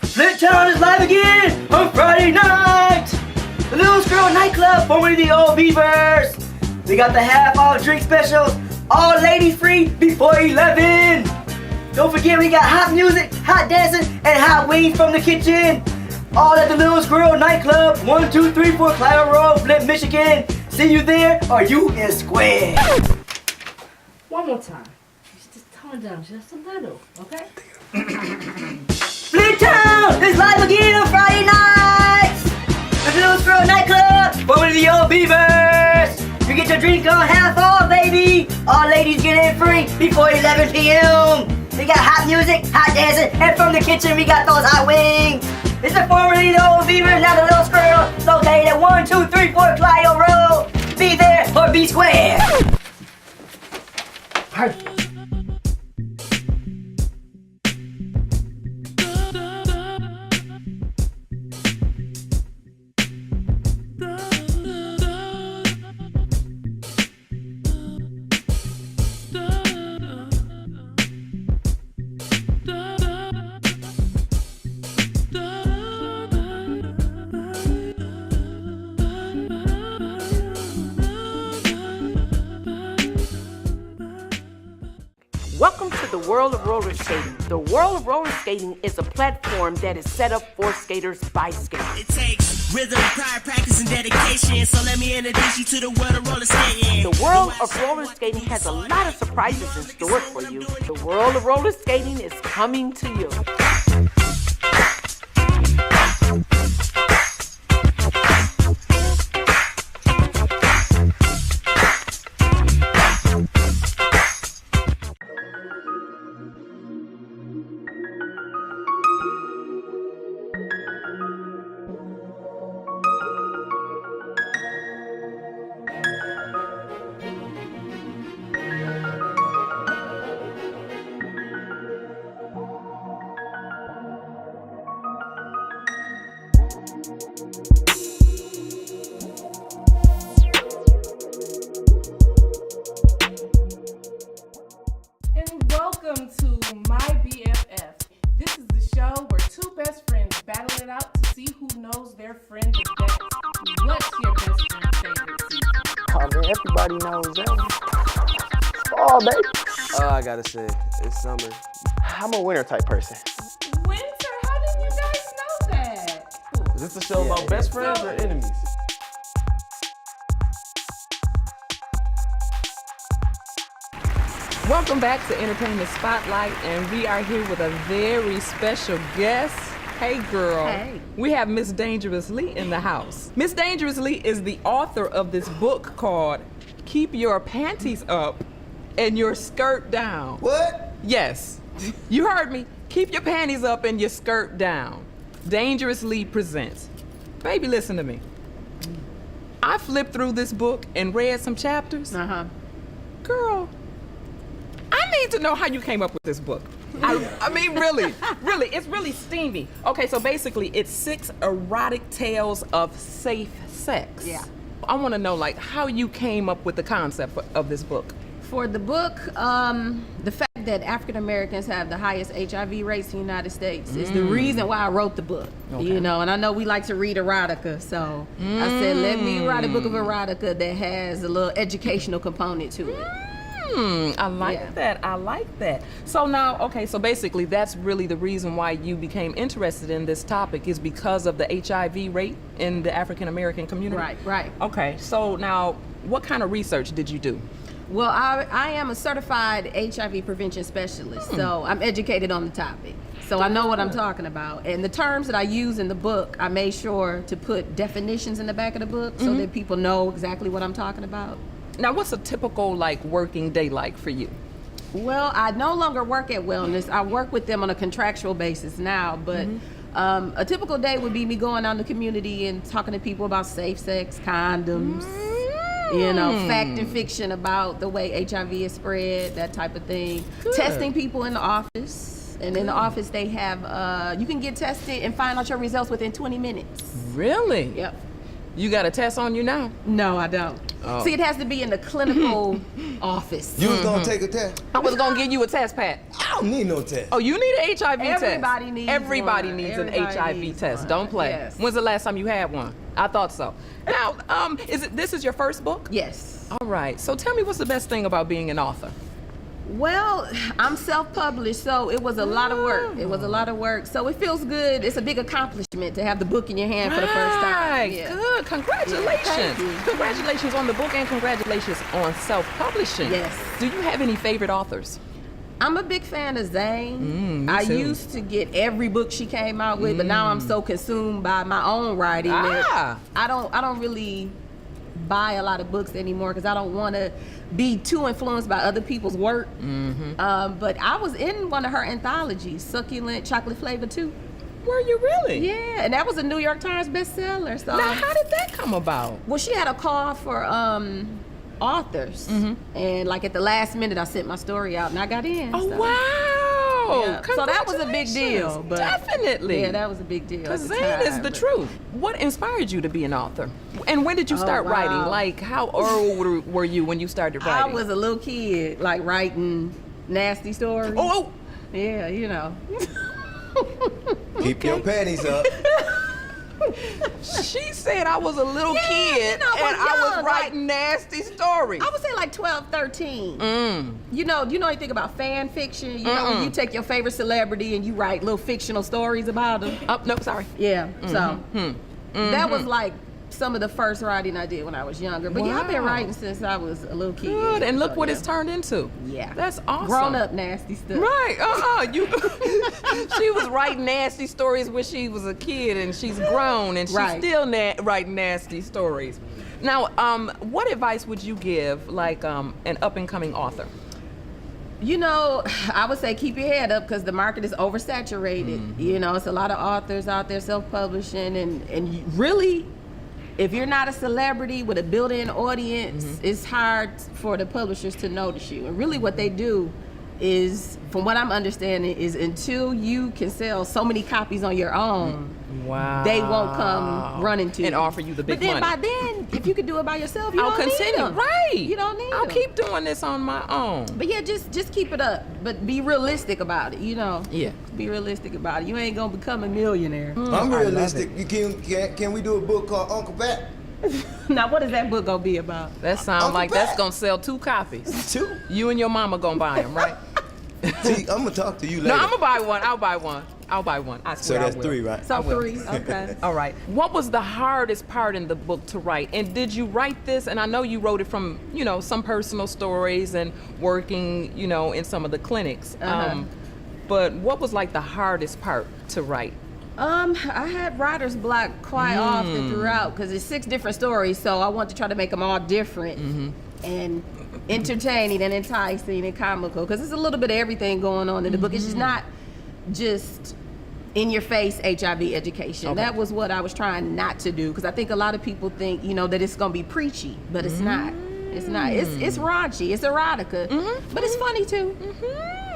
Flint Town is live again on Friday night! The Little Squirrel nightclub, formerly the Old Beavers. We got the half-off drink specials, all ladies free before 11. Don't forget we got hot music, hot dancing, and hot wings from the kitchen. All at the Little Squirrel nightclub, 1234 Clyde Road, Flint, Michigan. See you there, or you in square. One more time. Just tone it down just a little, okay? Flint Town is live again on Friday nights! The Little Squirrel nightclub, formerly the Old Beavers! You get your drink on half off, baby! All ladies get in free before 11 p.m. We got hot music, hot dancing, and from the kitchen we got those hot wings! It's the formerly the Old Beavers, now the Little Squirrel, located at 1234 Clio Road. Be there or be square! Perfect. Welcome to the world of roller skating. The world of roller skating is a platform that is set up for skaters by skaters. It takes rhythm, prior practice, and dedication. So let me introduce you to the world of roller skating. The world of roller skating has a lot of surprises in store for you. The world of roller skating is coming to you. Welcome to My BFF. This is the show where two best friends battle it out to see who knows their friend the best. What's your best friend's favorite season? Oh man, everybody knows that one. Oh baby. I gotta say, it's summer. I'm a winter type person. Winter? How did you guys know that? Is this a show about best friends or enemies? Welcome back to Entertainment Spotlight, and we are here with a very special guest. Hey girl. Hey. We have Miss Dangerous Lee in the house. Miss Dangerous Lee is the author of this book called Keep Your Panties Up and Your Skirt Down. What? Yes, you heard me. Keep your panties up and your skirt down. Dangerous Lee presents. Baby, listen to me. I flipped through this book and read some chapters. Girl, I need to know how you came up with this book. I mean, really, it's really steamy. Okay, so basically, it's 6 erotic tales of safe sex. Yeah. I want to know, like, how you came up with the concept of this book. For the book, the fact that African Americans have the highest HIV rates in the United States is the reason why I wrote the book. Okay. You know, and I know we like to read erotica, so I said, let me write a book of erotica that has a little educational component to it. I like that. I like that. So now, okay, so basically that's really the reason why you became interested in this topic is because of the HIV rate in the African American community? Right. Okay, so now what kind of research did you do? Well, I am a certified HIV prevention specialist, so I'm educated on the topic. So I know what I'm talking about. And the terms that I use in the book, I made sure to put definitions in the back of the book so that people know exactly what I'm talking about. Now, what's a typical, like, working day like for you? Well, I no longer work at Wellness. I work with them on a contractual basis now, but a typical day would be me going out in the community and talking to people about safe sex, condoms, you know, fact and fiction about the way HIV is spread, that type of thing. Good. Testing people in the office. And in the office, they have, you can get tested and find out your results within 20 minutes. Really? Yep. You got a test on you now? No, I don't. Oh. See, it has to be in the clinical office. You was gonna take a test? I was gonna give you a test, Pat. don't need no test. Oh, you need an HIV test. Everybody needs Everybody one. needs Everybody an HIV needs test. one. Don't play. Yes. When's the last time you had one? I thought so. Now, this is your first book? Yes. All right. So tell me, what's the best thing about being an author? Well, I'm self-published, so it was a lot of work. It was a lot of work. So it feels good. It's a big accomplishment to have the book in your hand for the first time. Right. Yeah. Good. Congratulations. Yeah, thank you. Congratulations on the book and congratulations on self-publishing. Yes. Do you have any favorite authors? I'm a big fan of Zane. Me I too. used to get every book she came out with, but now I'm so consumed by my own writing that I don't really buy a lot of books anymore because I don't want to be too influenced by other people's work. But I was in one of her anthologies, Succulent Chocolate Flavor 2. Were you really? Yeah, and that was a New York Times bestseller. So Now, how did that come about? well, she had a call for authors, and like at the last minute, I sent my story out and I got in. Oh, so. wow. Yeah. So that was a big deal. Congratulations. But Definitely. Yeah, that was a big deal. Because at the Zane is time, the but- truth. What inspired you to be an author? And when did you start wow. writing? Like, how old were you when you started I writing? was a little kid, like writing nasty stories. Oh! Yeah, you know. Keep your panties up. She said I was a little kid you know, and I was young, writing nasty stories. I would say like 12, 13. You know anything about fan fiction? You know, when you take your favorite celebrity and you write little fictional stories about them. Oh, no, sorry. Yeah, so that was like some of the first writing I did when I was younger. But yeah, I've been Wow. writing since I was a little kid. Good, and look So, what yeah. it's turned into. Yeah. That's awesome. Grown up nasty stuff. Right, you. She was writing nasty stories when she was a kid, and she's grown, and she's Right. still writing nasty stories. Now, what advice would you give, like, an up-and-coming author? You know, I would say keep your head up because the market is oversaturated. You know, it's a lot of authors out there self-publishing, and you really, if you're not a celebrity with a built-in audience, it's hard for the publishers to notice you. And really what they do is, from what I'm understanding, is until you can sell so many copies on your own, Wow. they won't come running to you. And offer you the big But then money. by then, if you could do it by yourself, you I'll don't continue. need them. Right. You don't need I'll them. keep doing this on my own. But yeah, just keep it up. But be realistic about it, you know. Yeah. Be realistic about it. You ain't gonna become a millionaire. I'm realistic. You can we do a book called Uncle Pat? Now, what is that book gonna be about? That sounds Uncle like that's Pat. gonna sell 2 copies. 2. You and your mama gonna buy them, right? See, I'm gonna talk to you No, later. I'm gonna buy one. I'll buy one. I so swear that's I will. 3, right? So will. 3, okay. All right. What was the hardest part in the book to write? And did you write this? And I know you wrote it from, some personal stories and working, in some of the clinics. But what was like the hardest part to write? I had writer's block quite often throughout because it's 6 different stories, so I want to try to make them all different and entertaining and enticing and comical because there's a little bit of everything going on in the book. It's just not just in your face HIV education. That was what I was trying not to do because I think a lot of people think, that it's gonna be preachy, but it's not. It's not. It's raunchy. It's erotica, but it's funny too.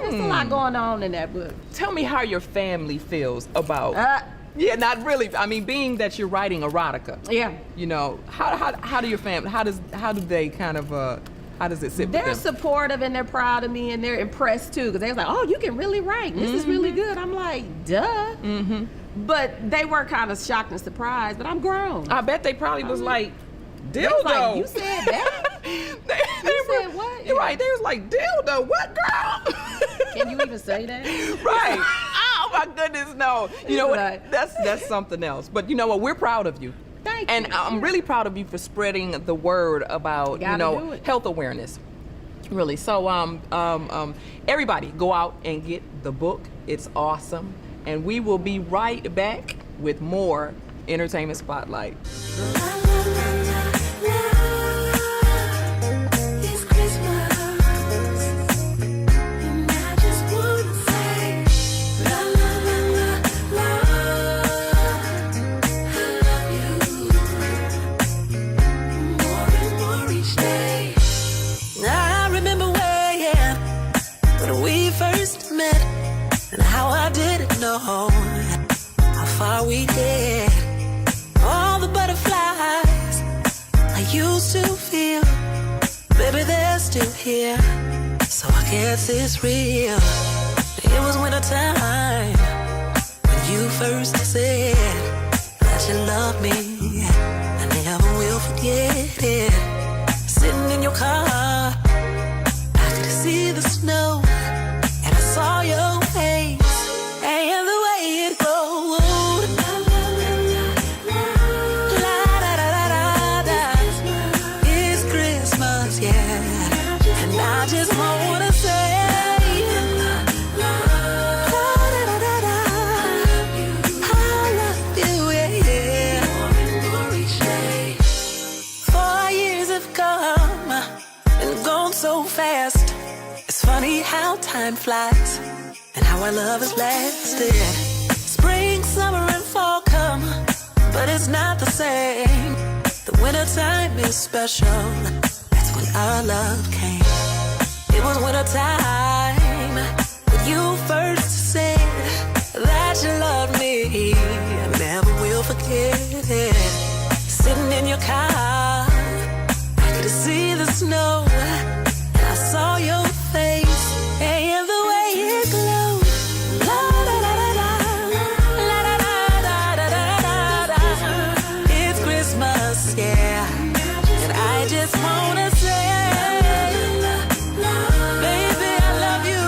There's a lot going on in that book. Tell me how your family feels about. Yeah, not really. I mean, being that you're writing erotica. Yeah. How do your family? How do they kind of? How does it sit with They're them? supportive and they're proud of me and they're impressed too because they're like, oh, you can really write. This is really good. I'm like, duh. But they were kind of shocked and surprised, but I'm grown. I bet they probably was like, They dildo. was like, you said that? You said what? You're right. They was like, dildo. What, girl? Can you even say that? Right. Oh my goodness, no. You know what? Right. That's something else. But you know what? We're proud of you. Thank And you. I'm really proud of you for spreading the word about Gotta do it. health awareness. Really. So everybody go out and get the book. It's awesome. And we will be right back with more Entertainment Spotlight. I remember when we first met and how I didn't know how far we did. All the butterflies I used to feel, baby, they're still here. So I guess it's real. It was winter time when you first said that you love me. I never will forget it. Sitting in your car, I could see the snow, and I saw your face and the way it glowed. La da da da da da. It's Christmas, yeah, and I just wanna say. So fast. It's funny how time flies and how our love has lasted. Spring, summer, and fall come, but it's not the same. The winter time is special. That's when our love came. It was winter time when you first said that you loved me. I never will forget it. Sitting in your car, I could see the snow. I saw your face and the way it glowed. La da da da da, la da da da da da da. It's Christmas, yeah, and I just wanna say, baby, I love you,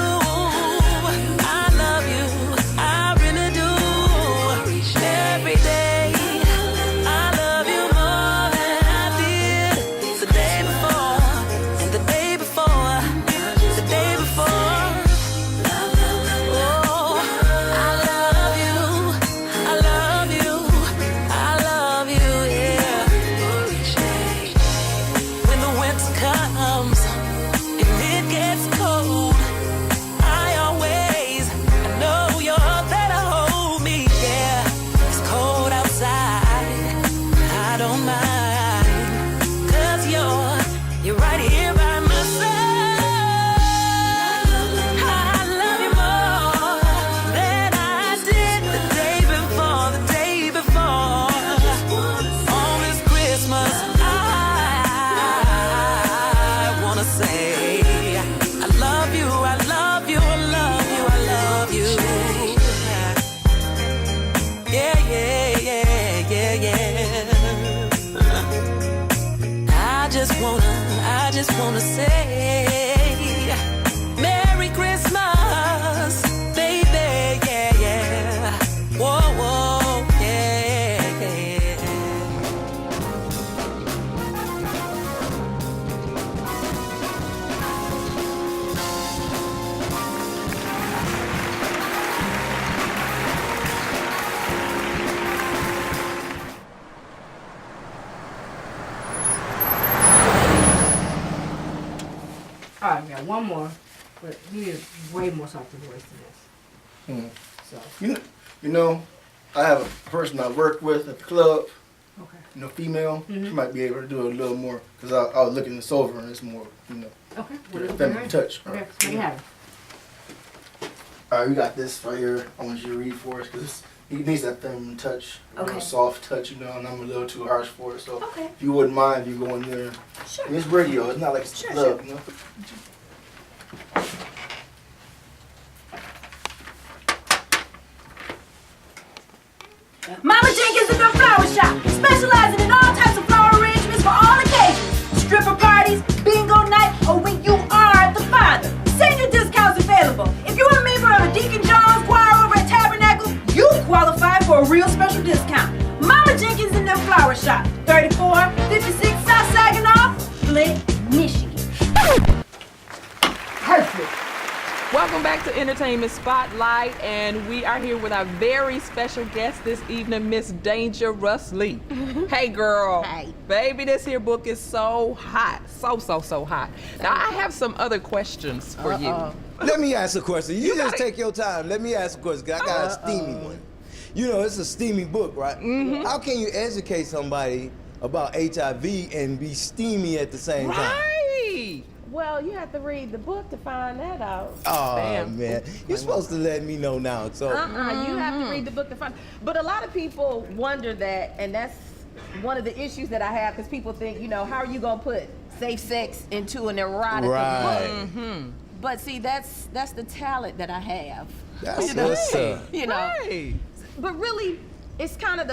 I love you, I really do. Every day, I love you more than I did the day before and the day before. I just wanna say Merry Christmas, baby, yeah, yeah. Whoa, whoa, yeah, yeah. All right, we got one more, but he is way more softer voice than this. So You know, I have a person I work with at the club. Okay. You know, female. She might be able to do a little more because I was looking this over and it's more, you know, Okay. get a feminine touch. Okay. What do you have? All right, we got this right here. I want you to read for us because he needs that feminine touch, a real soft touch, you know, and I'm a little too harsh for it. So if you wouldn't mind, if you go in there. Sure. I mean, it's radio. It's not like it's club, you know. Mama Jenkins and the Flower Shop, specializing in all types of flower arrangements for all occasions. Stripper parties, bingo night, or when you are the father. Senior discounts available. If you're a member of a Deacon Jones choir over at Tabernacle, you qualify for a real special discount. Mama Jenkins and the Flower Shop, 3456 South Saginaw, Flint, Michigan. Perfect. Welcome back to Entertainment Spotlight, and we are here with our very special guest this evening, Miss Dangerously. Hey, girl. Hey. Baby, this here book is so hot. So hot. Now, I have some other questions for you. Let me ask a question. You just take your time. Let me ask a question. I got a steamy one. You know, it's a steamy book, right? Mm-hmm. How can you educate somebody about HIV and be steamy at the same time? Right. Well, you have to read the book to find that out. Oh, Bam. man. You're supposed to let me know now. So. You have to read the book to find. But a lot of people wonder that, and that's one of the issues that I have, because people think, you know, how are you going to put safe sex into an erotic book? But see, that's the talent that I have. That's what's up. You know. Right. But really, it's kind of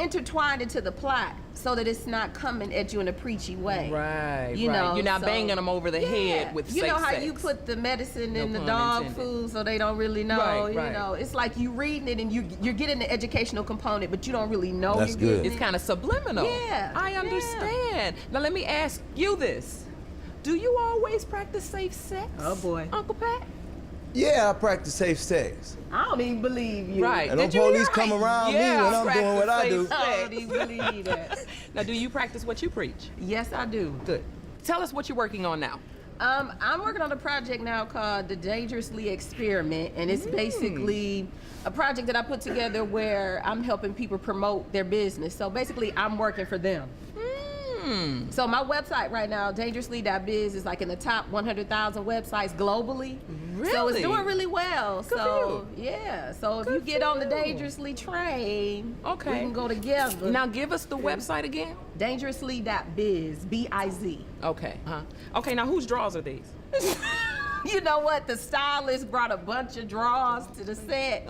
intertwined into the plot so that it's not coming at you in a preachy way. Right, you know, you're not banging them over the head with you know safe how sex. you put the medicine in No the pun dog intended. food so they don't really know. Right, you right. know, it's like you reading it and you're getting the educational component, but you don't really know. That's you're good. getting It's kind of subliminal. Yeah, I understand. Now let me ask you this. Do you always practice safe sex? Oh boy. Uncle Pat? Yeah, I practice safe sex. I don't even believe you. Right. And them Did you police hear? come around me Yeah, when I'm doing what I do. practice I safe don't even believe that. sex. Now, do you practice what you preach? Yes, I do. Good. Tell us what you're working on now. I'm working on a project now called the Dangerously Experiment, and it's basically a project that I put together where I'm helping people promote their business. So basically, I'm working for them. So my website right now, dangerously.biz, is like in the top 100,000 websites globally. So it's doing really well. Good so for yeah. So if Good you get for on the you. Dangerously train, Okay. we can go together. Now, give us the website again. Dangerously.biz, B-I-Z. Okay. Okay, now whose drawers are these? You know what? The stylist brought a bunch of drawers to the set.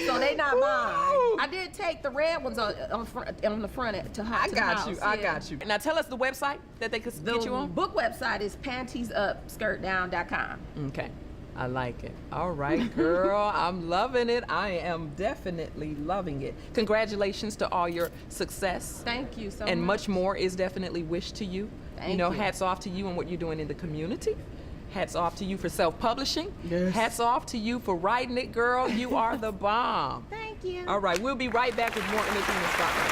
So they not mine. I did take the red ones on the front to I the got house, you. I yeah. got you. Now tell us the website that they could get you The on. book website is pantiesupskirtdown.com. Okay. I like it. All right, girl. I'm loving it. I am definitely loving it. Congratulations to all your success. Thank you so And much. much more is definitely wished to you. Thank you. you. Hats off to you and what you're doing in the community. Hats off to you for self-publishing. Yes. Hats off to you for writing it, girl. You are the bomb. Thank you. All right, we'll be right back with more Entertainment Spotlight.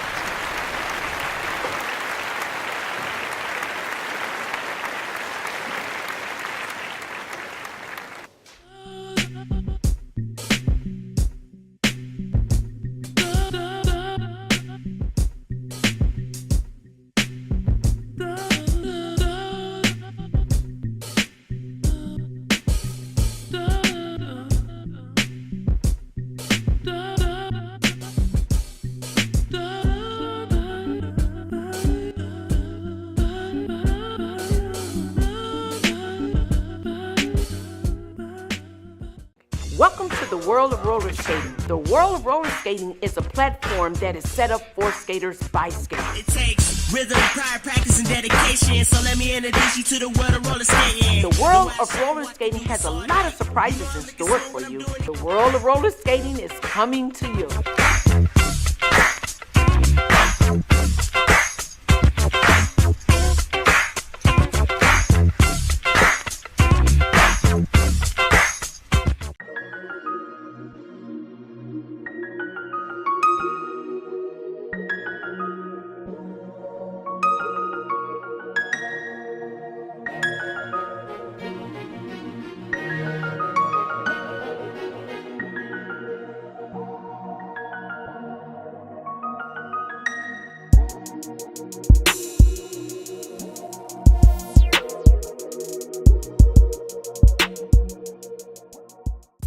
Welcome to the world of roller skating. The world of roller skating is a platform that is set up for skaters by skaters. It takes rhythm, prior practice, and dedication. So let me introduce you to the world of roller skating. The world of roller skating has a lot of surprises in store for you. The world of roller skating is coming to you.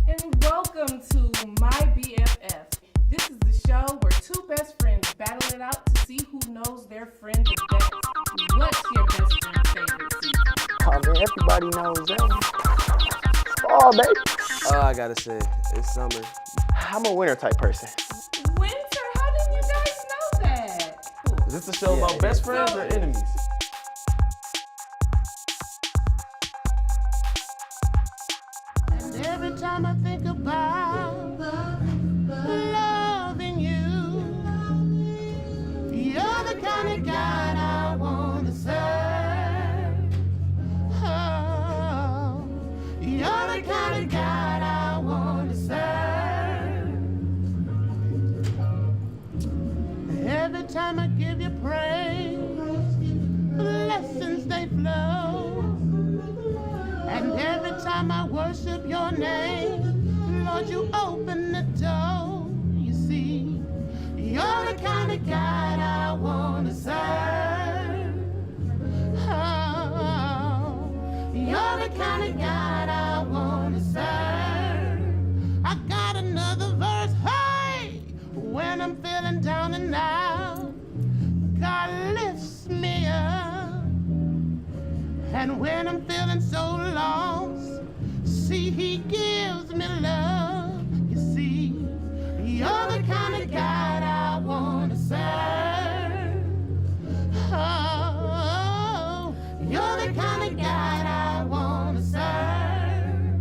And welcome to My BFF. This is the show where two best friends battle it out to see who knows their friend the best. What's your best friend's favorite season? Oh man, everybody knows that. Oh, baby. I gotta say, it's summer. I'm a winter type person. Winter? How did you guys know that? Is this a show about best friends or enemies? And every time I think about loving you, you're the kind of God I want to serve. Oh, you're the kind of God I want to serve. Every time I give you praise, blessings they flow. And every time I worship your name, Lord, you open the door. You see, you're the kind of God I want to serve. Oh, you're the kind of God I want to serve. I got another verse, hey, when I'm feeling down and out, God lifts me up. he gives me love. You see, you're the kind of God I wanna serve. Oh, you're the kind of God I wanna serve.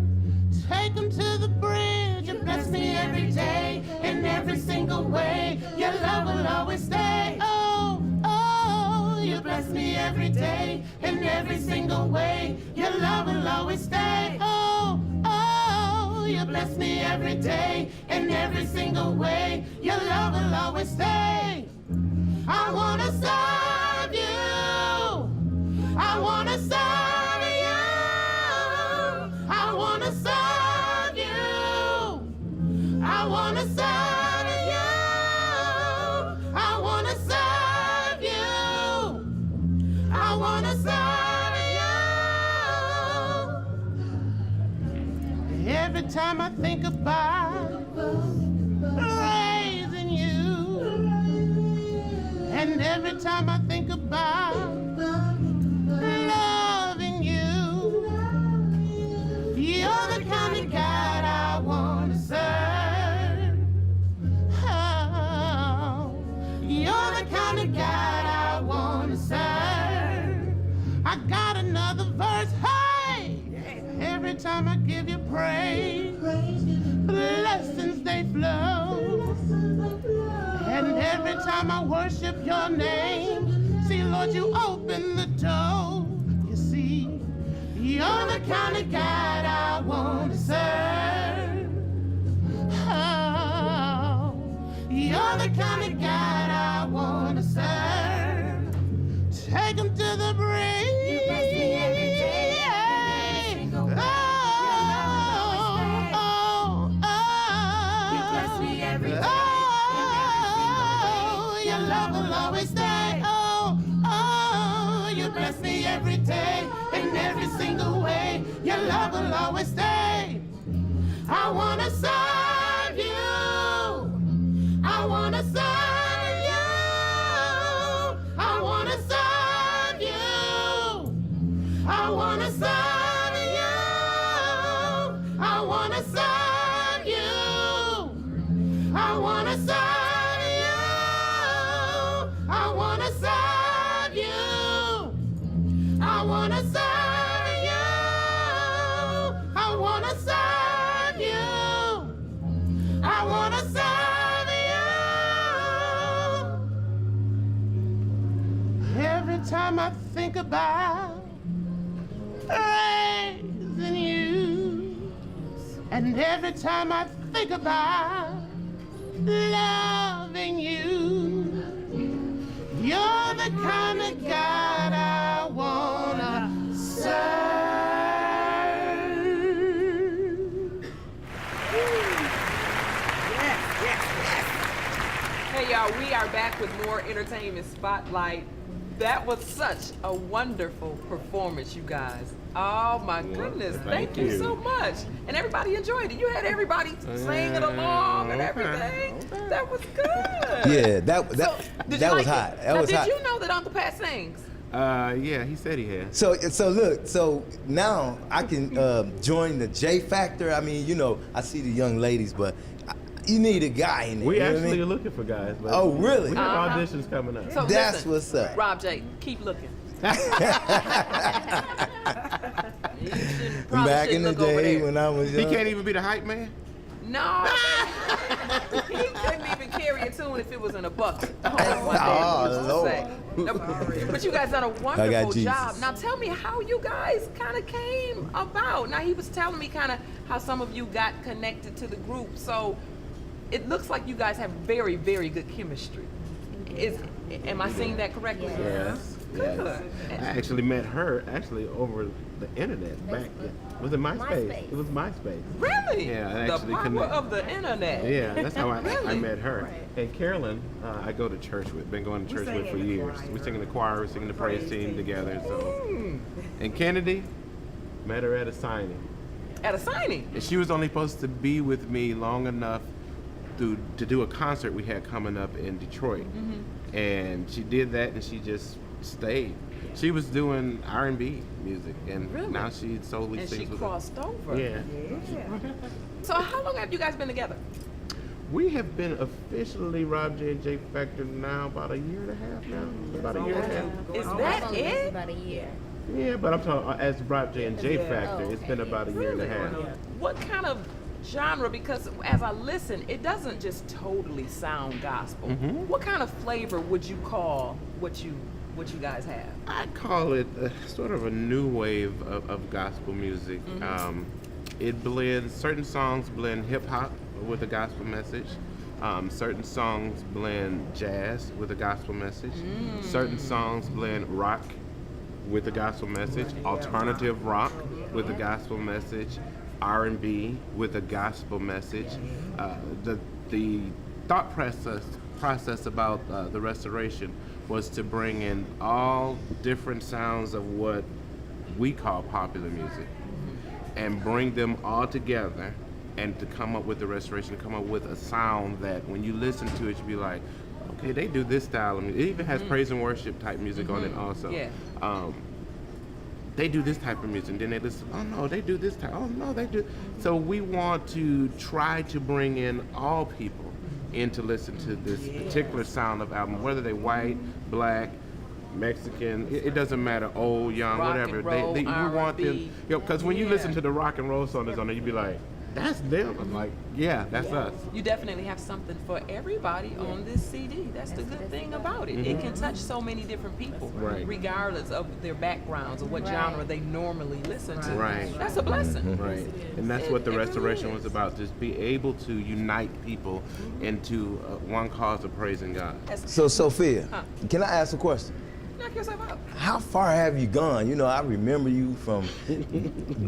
Take him to the bridge and bless me every day in every single way. Your love will always stay. Oh, oh, you bless me every day in every single way. Your love will always stay. Oh, oh, you bless me every day in every single way. Your love will always stay. I wanna serve you. I wanna serve you. I wanna serve you. I wanna serve you. I wanna serve you. I wanna serve you. Every time I think about raising you, and every time I think about loving you, you're the kind of God I wanna serve. Oh, you're the kind of God I wanna serve. I got another verse, hey! Every time I give you praise, blessings they flow. And every time I worship your name, see, Lord, you open the door. You see, you're the kind of God I want to serve. Oh, you're the kind of God I want to serve. Take him to the bridge. You bless me every day. You bless me every day. Your love will always stay. Oh, oh, you bless me every day in every single way. Your love will always stay. I wanna serve you. I wanna serve you. I wanna serve you. I wanna serve you. I wanna serve you. I wanna serve you. I wanna serve you. I wanna serve you. I wanna serve you. I wanna serve you. Every time I think about raising you, and every time I think about loving you, you're the kind of God I wanna serve. Hey y'all, we are back with more Entertainment Spotlight. That was such a wonderful performance, you guys. Oh my goodness, thank you so much. And everybody enjoyed it. You had everybody singing along and everything. That was good. Yeah, that was hot. That was did hot. you know that Uncle Pat sings? Yeah, he said he had. So look, so now I can join the J Factor. I mean, you know, I see the young ladies, but you need a guy in there. We you know actually what I mean? are looking for guys. But Oh, really? We have auditions coming up. So That's listen, what's up. Rob J, keep looking. Back in the day when I was young. He can't even be the hype man? No. He couldn't even carry a tune if it was in a bucket. But you guys done a wonderful job. Now tell me how you guys kind of came about. Now he was telling me kind of how some of you got connected to the group. So it looks like you guys have very, very good chemistry. Am I seeing that correctly? Yes. Yes. I actually met her over the internet back. Was it MySpace? It was MySpace. Really? Yeah. I The actually power of the internet. Yeah, that's how I Really? met her. And Carolyn, I go to church with. Been going to church with for years. We sing in the choir, we sing in the praise team together. So, and Kennedy, met her at a signing. At a signing? And she was only supposed to be with me long enough to do a concert we had coming up in Detroit. And she did that, and she just stayed. She was doing R&B music, and Really? now she solely And sings she with crossed over. Yeah. So how long have you guys been together? We have been officially Rob J and J Factor now about a year and a half now. About a year and a half. Is that it? About a year. Yeah, but I'm talking as Rob J and J Factor. It's been about a year and a half. What kind of genre? Because as I listen, it doesn't just totally sound gospel. Mhm. What kind of flavor would you call what you guys have? I call it sort of a new wave of gospel music. It blends, certain songs blend hip hop with a gospel message. Certain songs blend jazz with a gospel message. Certain songs blend rock with a gospel message, alternative rock with a gospel message, R&B with a gospel message. The thought process about the restoration was to bring in all different sounds of what we call popular music and bring them all together and to come up with the restoration, come up with a sound that when you listen to it, you be like, okay, they do this style of music. It even has praise and worship type music on it also. Yeah. They do this type of music, and then they listen, oh no, they do this type, oh no, they do. So we want to try to bring in all people in to listen to this particular sound of album, whether they're white, black, Mexican, it doesn't matter, old, young, Rock whatever. and roll, We want them, R&B. because when you listen to the rock and roll song that's on there, you be like, that's them. I'm like, yeah, that's us. You definitely have something for everybody on this CD. That's the good thing about it. It can touch so many different people, Right. regardless of their backgrounds or what genre they normally listen to. Right. That's a blessing. Right. And that's what the restoration was about, just be able to unite people into one cause of praising God. So, Sophia, can I ask a question? Knock yourself out. How far have you gone? You know, I remember you from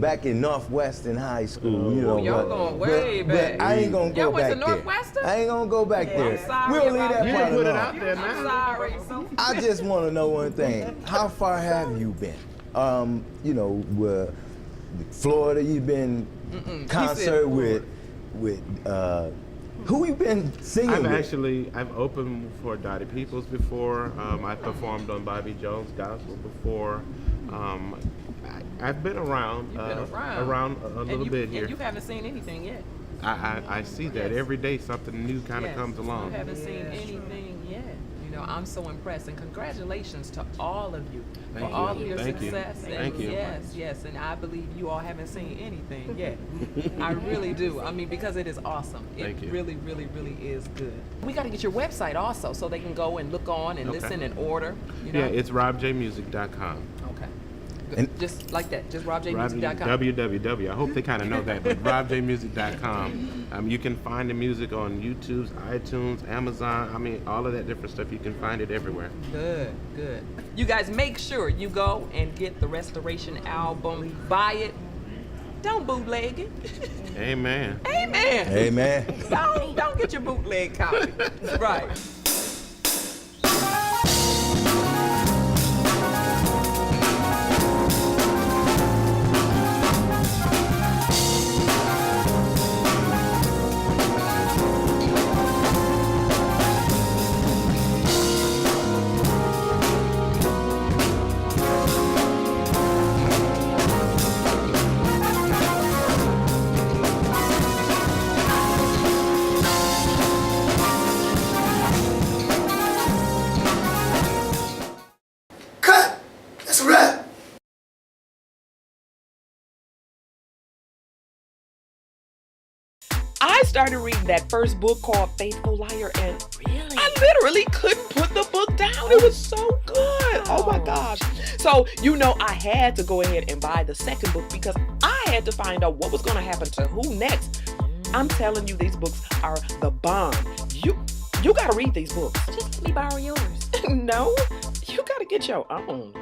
back in Northwestern High School. You know, y'all going way back. But I ain't gonna go Y'all back went to there. Northwestern? I ain't gonna go back there. I'm sorry We'll leave about that part put it alone. out there I'm now. sorry. I just want to know one thing. How far have you been? You know, Florida. You've been concert with who you been singing with? I've opened for Dottie Peoples before. I performed on Bobby Jones Gospel before. I've been around. You've been around a little bit here. And you haven't seen anything yet. I see that every day. Something new kind of comes along. You haven't seen anything yet. You know, I'm so impressed, and congratulations to all of you for all of your success. Thank you. Yes, and I believe you all haven't seen anything yet. I really do. I mean, because it is awesome. Thank you. Really, really, really is good. We got to get your website also, so they can go and look on and listen and order. You know? Yeah, it's robjmusic.com. Okay. And just like that, just robjmusic.com. www. I hope they kind of know that, but robjmusic.com. You can find the music on YouTube, iTunes, Amazon. I mean, all of that different stuff. You can find it everywhere. Good. You guys make sure you go and get the Restoration album. Buy it. Don't bootleg it. Amen. Amen. Don't get your bootleg copy. Right. I started reading that first book called Faithful Liar, and I literally couldn't put the book down. It was so good. Oh my gosh. So, you know, I had to go ahead and buy the second book because I had to find out what was going to happen to who next. I'm telling you, these books are the bomb. You got to read these books. Just let me borrow yours. No, you got to get your own.